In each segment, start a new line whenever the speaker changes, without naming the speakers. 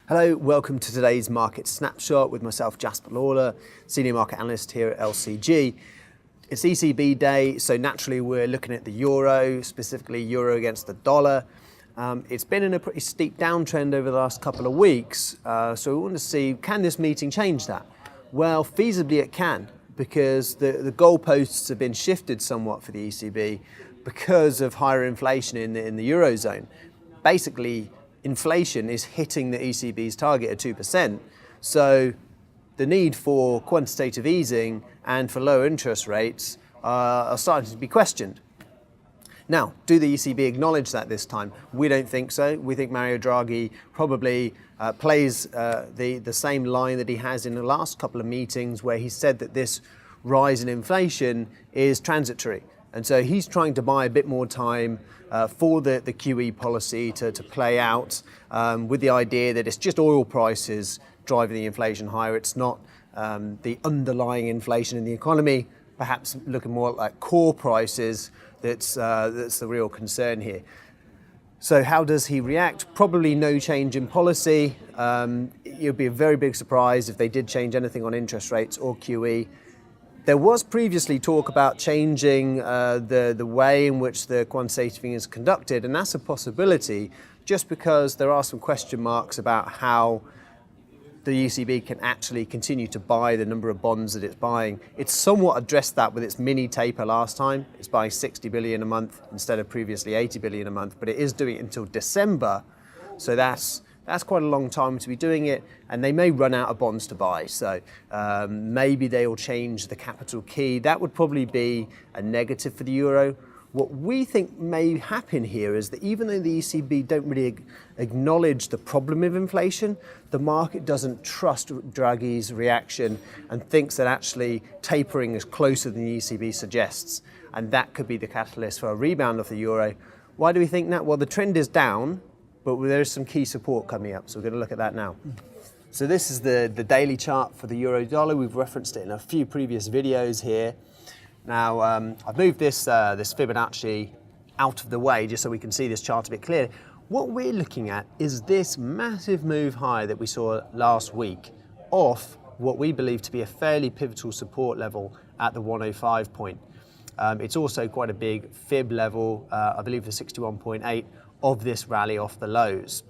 Hello, welcome to today's Market Snapshot with myself, Jasper Lawler, Senior Market Analyst here at LCG. It's ECB day, so naturally we're looking at the euro, specifically euro against the dollar. It's been in a pretty steep downtrend over the last couple of weeks, so we want to see, can this meeting change that? Well, feasibly it can, because the goalposts have been shifted somewhat for the ECB because of higher inflation in the Eurozone. Basically, inflation is hitting the ECB's target at 2%, so the need for quantitative easing and for low interest rates are starting to be questioned. Now, do the ECB acknowledge that this time? We don't think so. We think Mario Draghi probably plays the same line that he has in the last couple of meetings, where he said that this rise in inflation is transitory. And so he's trying to buy a bit more time for the QE policy to play out, with the idea that it's just oil prices driving the inflation higher. It's not the underlying inflation in the economy, perhaps looking more like core prices. That's the real concern here. So how does he react? Probably no change in policy. It would be a very big surprise if they did change anything on interest rates or QE. There was previously talk about changing the way in which the quantitative easing is conducted, and that's a possibility just because there are some question marks about how the ECB can actually continue to buy the number of bonds that it's buying. It's somewhat addressed that with its mini taper last time. It's buying 60 billion a month instead of previously 80 billion a month, but it is doing it until December. So that's quite a long time to be doing it, and they may run out of bonds to buy. So maybe they will change the capital key. That would probably be a negative for the euro. What we think may happen here is that even though the ECB don't really acknowledge the problem of inflation, the market doesn't trust Draghi's reaction and thinks that actually tapering is closer than the ECB suggests. And that could be the catalyst for a rebound of the euro. Why do we think that? Well, the trend is down, but there's some key support coming up. So we're going to look at that now. So this is the daily chart for the euro dollar. We've referenced it in a few previous videos here. Now, I've moved this Fibonacci out of the way just so we can see this chart a bit clearer. What we're looking at is this massive move higher that we saw last week off what we believe to be a fairly pivotal support level at the 105 point. It's also quite a big fib level, I believe the 61.8 of this rally off the lows.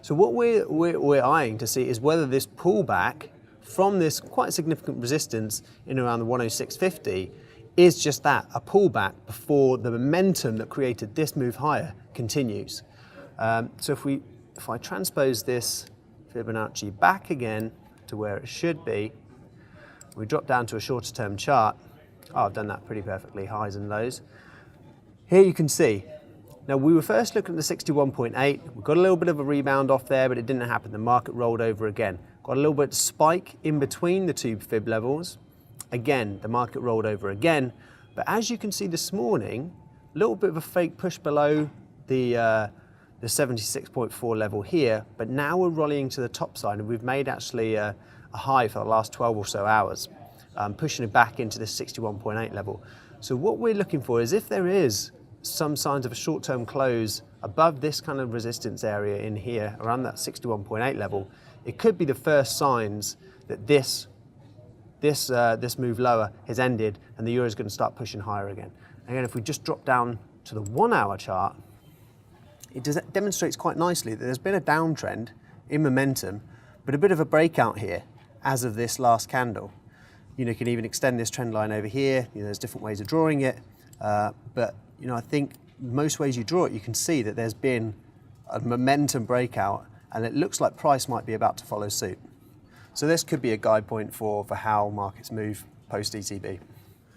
So what we're eyeing to see is whether this pullback from this quite significant resistance in around the 106.50 is just that, a pullback before the momentum that created this move higher continues. So if I transpose this Fibonacci back again to where it should be, we drop down to a shorter term chart. Oh, I've done that pretty perfectly, highs and lows. Here you can see, now we were first looking at the 61.8, we got a little bit of a rebound off there, but it didn't happen, the market rolled over again. Got a little bit of spike in between the two fib levels. Again, the market rolled over again. But as you can see this morning, a little bit of a fake push below the 76.4 level here, but now we're rallying to the top side, and we've made actually a high for the last 12 or so hours, pushing it back into the 61.8 level. So what we're looking for is if there is some signs of a short-term close above this kind of resistance area in here, around that 61.8 level, it could be the first signs that this move lower has ended and the euro is going to start pushing higher again. Again, if we just drop down to the 1 hour chart, it demonstrates quite nicely that there's been a downtrend in momentum, but a bit of a breakout here as of this last candle. You can even extend this trend line over here. There's different ways of drawing it, but I think most ways you draw it, you can see that there's been a momentum breakout, and it looks like price might be about to follow suit. So this could be a guide point for how markets move post ECB.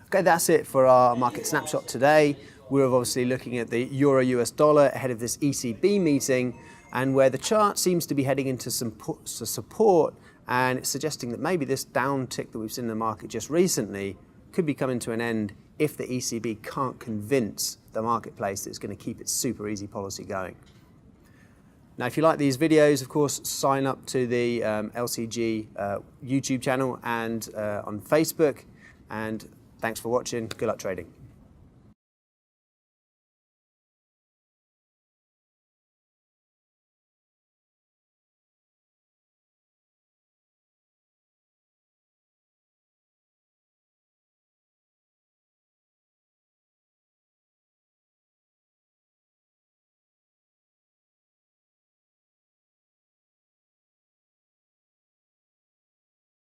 Okay, that's it for our market snapshot today. We're obviously looking at the euro US dollar ahead of this ECB meeting, and where the chart seems to be heading into some support, and it's suggesting that maybe this downtick that we've seen in the market just recently could be coming to an end if the ECB can't convince the marketplace that it's going to keep its super easy policy going. Now, if you like these videos, of course, sign up to the LCG YouTube channel and on Facebook. And thanks for watching. Good luck trading.